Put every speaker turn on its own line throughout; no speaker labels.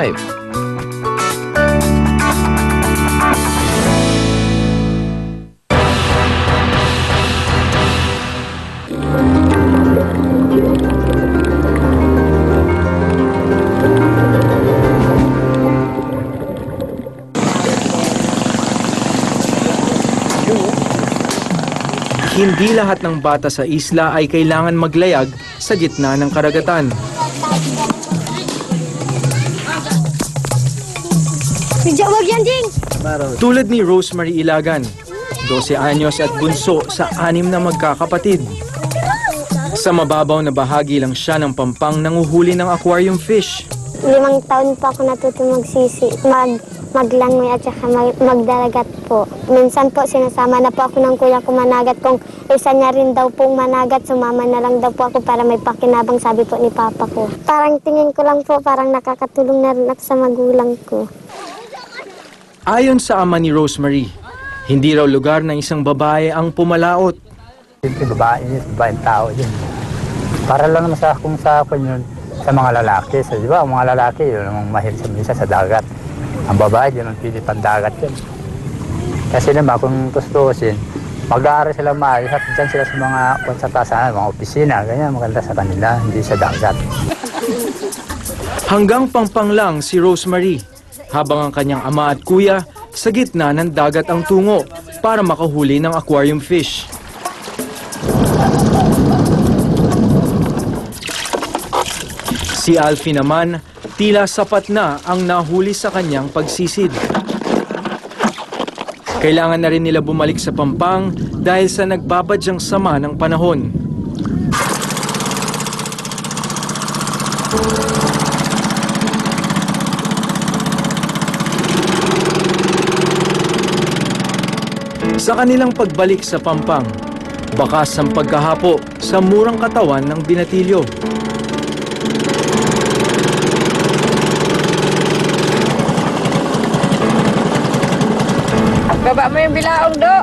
Hindi lahat ng bata sa isla ay kailangan maglayag sa gitna ng karagatan. Tulad ni Rosemary Ilagan, 12 anyos at bunso sa 6 na magkakapatid. Sa mababaw na bahagi lang siya ng Pampang nanguhuli ng aquarium fish.
5 taon po ako natuto maglangoy at saka magdaragat po. Minsan po sinasama na po ako ng kuya ko managat. Kung isa niya rin daw pong managat, sumama na lang daw po ako para may pakinabang, sabi po ni papa ko. Parang tingin ko lang po, parang nakakatulong na rin ako sa magulang ko.
Ayon sa ama ni Rosemary, hindi raw lugar ng isang babae ang pumalaot.
Babaeng tao yun. Para lang naman sa akin yun sa mga lalaki. So, di ba, ang mga lalaki yun ang mahilig sa dagat. Ang babae, yun ang pilit ang dagat yun. Kasi naman, kung tustusin, mag-aaral sila maayos at dyan sila sa mga konsentrasahan, mga opisina, ganyan, maganda sa kanila, hindi sa dagat.
Hanggang Pampang lang si Rosemary, habang ang kanyang ama at kuya sa gitna ng dagat ang tungo para makahuli ng aquarium fish. Si Alfie naman, tila sapat na ang nahuli sa kanyang pagsisid. Kailangan na rin nila bumalik sa Pampang dahil sa nagbabadyang sama ng panahon. Sa kanilang pagbalik sa Pampang, bakas ang pagkahapo sa murang katawan ng binatilyo.
Baba mo yung bilaong, Do.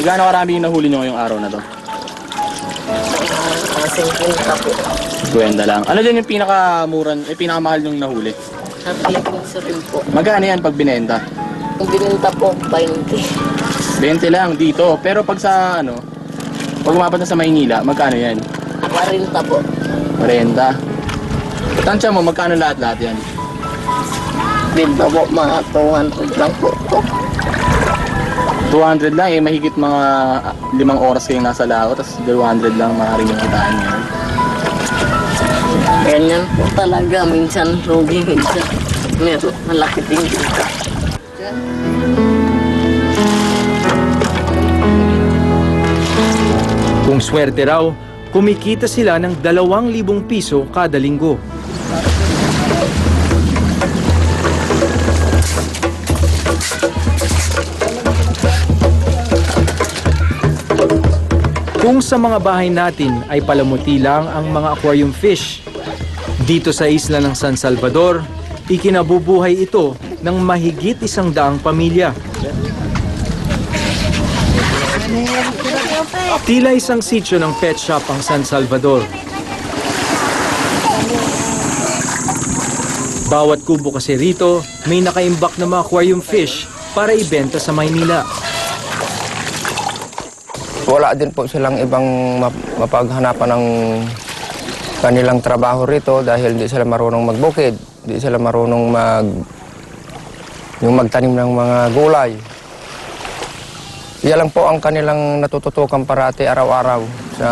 Gaano karami yung nahuli nyo ngayong araw na to?
50 po.
20 lang. Ano din yung pinakamahal yung nahuli?
Happy sa rin po.
Magkano yan pag binenta?
Yung bininta po, 20.
20 lang dito. Pero pag sa pag umapat na sa Maynila, magkano yan?
40 po.
40. Tansya mo, magkano lahat-lahat yan?
Binta po, mga 200 lang po.
200 lang mahigit mga 5 oras kayong nasa lao, tapos 200 lang maaaring yung kitaan nyo.
Ganyan po talaga, minsan rugi, minsan meron malaki din kita.
Kung swerte raw, kumikita sila ng 2,000 piso kada linggo. Kung sa mga bahay natin ay palamuti lang ang mga aquarium fish, dito sa isla ng San Salvador, ikinabubuhay ito ng mahigit 100 pamilya. Tila isang sitio ng pet shop ang San Salvador. Bawat kubo kasi rito, may nakaimbak na mga aquarium fish para ibenta sa Maynila.
Wala din po silang ibang mapaghanapan ng kanilang trabaho rito dahil di sila marunong magbukid, di sila marunong magtanim ng mga gulay. Yan lang po ang kanilang natututukan parati araw-araw sa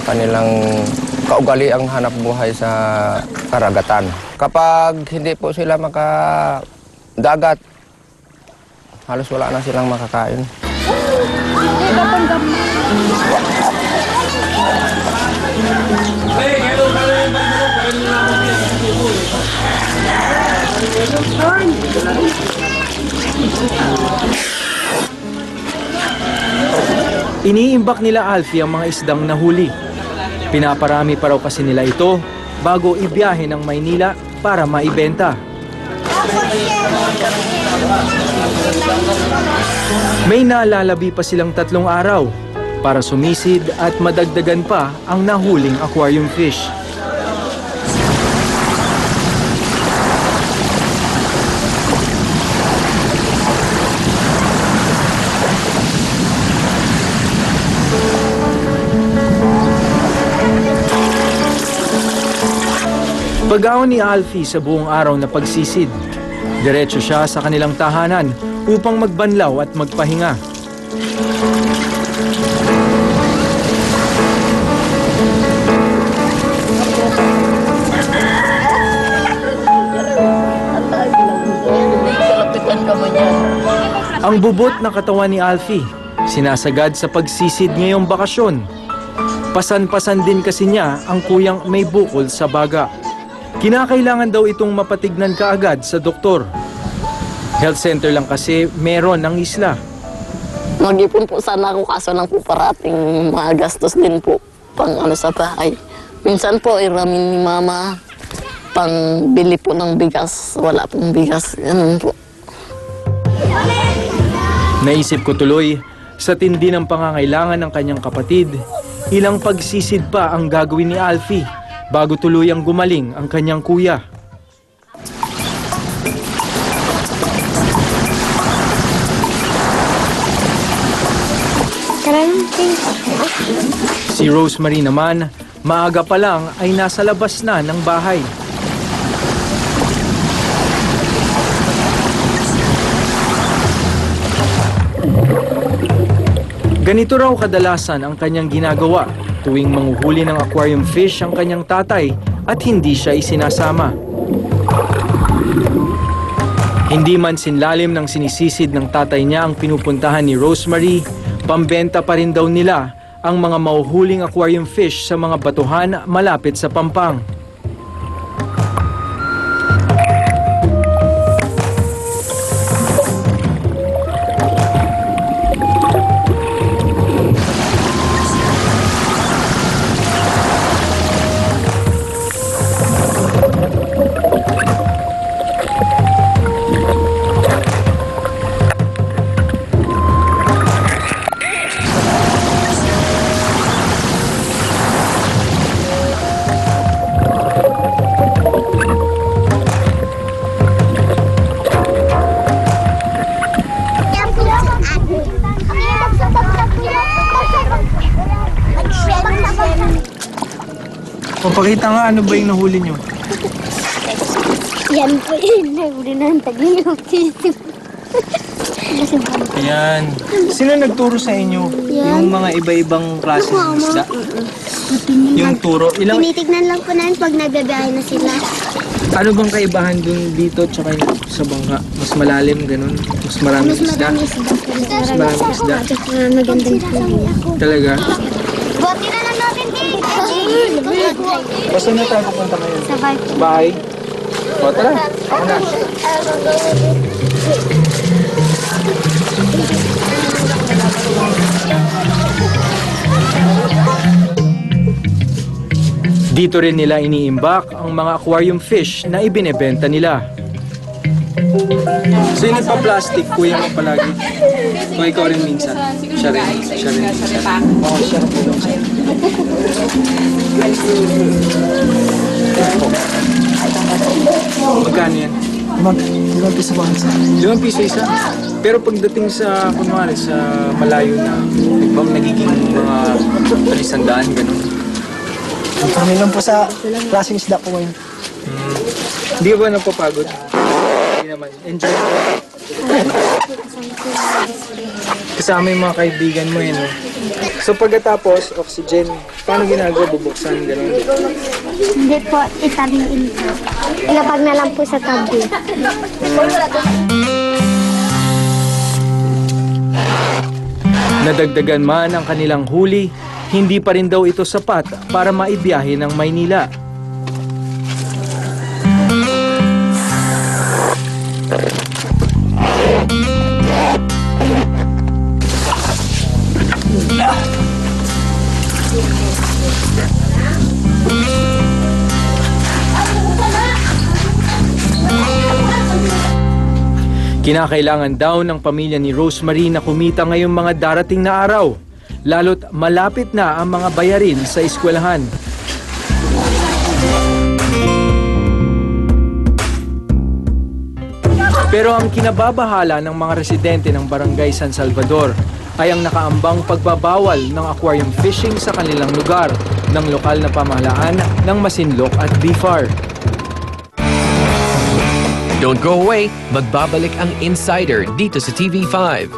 kanilang kaugaliang hanap buhay sa karagatan. Kapag hindi po sila makadagat, halos wala na silang makakain.
Iniimbak nila Alfie ang mga isdang nahuli. Pinaparami pa raw kasi nila ito bago ibiyahe ng Maynila para maibenta. May nalalabi pa silang 3 araw para sumisid at madagdagan pa ang nahuling aquarium fish. Pag-aon ni Alfie sa buong araw na pagsisid, diretso siya sa kanilang tahanan upang magbanlaw at magpahinga. Ang bubot na katawan ni Alfie, sinasagad sa pagsisid ngayong bakasyon. Pasan-pasan din kasi niya ang kuyang may bukol sa baga. Kinakailangan daw itong mapatignan kaagad sa doktor. Health center lang kasi meron ng isla.
Mag-ipon po sana ako kaso lang po parating mga gastos din po pang ano sa bahay. Minsan po iramin ni mama pang bili po ng bigas. Wala pong bigas. Ganun po.
Naisip ko tuloy, sa tindi ng pangangailangan ng kanyang kapatid, ilang pagsisid pa ang gagawin ni Alfie bago tuluyang gumaling ang kanyang kuya. Si Rosemary naman, maaga pa lang ay nasa labas na ng bahay. Ganito raw kadalasan ang kanyang ginagawa tuwing manghuhuli ng aquarium fish ang kanyang tatay at hindi siya isinasama. Hindi man sinlalim ng sinisisid ng tatay niya ang pinupuntahan ni Rosemary, pambenta pa rin daw nila ang mga mahuhuling aquarium fish sa mga batuhan malapit sa Pampang. Papakita nga, ano ba yung nahuli nyo?
Yan po yun. Nahuli na ang tagilog.
Ayan. Sino nagturo sa inyo? Yung mga iba-ibang klase ng isda? Yung turo?
Tinitignan lang po namin pag nagbibiyahe na sila.
Ano bang kaibahan dun dito tsaka sa bangka? Mas malalim, ganun? Mas maraming
Mas
isda?
marami isda po.
Mas maraming isda?
Magandang po.
Talaga?
Buti na lang natin din.
Basta na tayo pupunta ngayon?
Sa bike.
Bahay? O, tara. Ako na. Dito rin nila iniimbak ang mga aquarium fish na ibinebenta nila. So yung nagpa-plastic, kuya mo palagi? O ikaw rin minsan? Siya rin. Siya rin. Oo, siya rin po. Magkano yan?
5 piso ba isa?
5 piso isa? Pero pagdating sa, kunwari, sa malayo na, nagiging mga 100, ganun.
Kami lang po sa klaseng isda po ngayon.
Hindi ka ba napapagod? Hindi naman. Enjoy mo. Kasama yung mga kaibigan mo yun. So pagkatapos, oxygen, paano ginagawa? Bubuksan, gano'n?
Hindi po, itabiin po. Ilapag na lang po sa tabi.
Nadagdagan man ang kanilang huli, hindi pa rin daw ito sapat para maibiyahe ng Maynila. Kinakailangan daw ng pamilya ni Rosemary na kumita ngayong mga darating na araw. lalo't malapit na ang mga bayarin sa eskwelahan. Pero ang kinababahala ng mga residente ng Barangay San Salvador ay ang nakaambang pagbabawal ng aquarium fishing sa kanilang lugar ng lokal na pamahalaan ng Masinloc at BFAR.
Don't go away, magbabalik ang Insider dito sa TV5.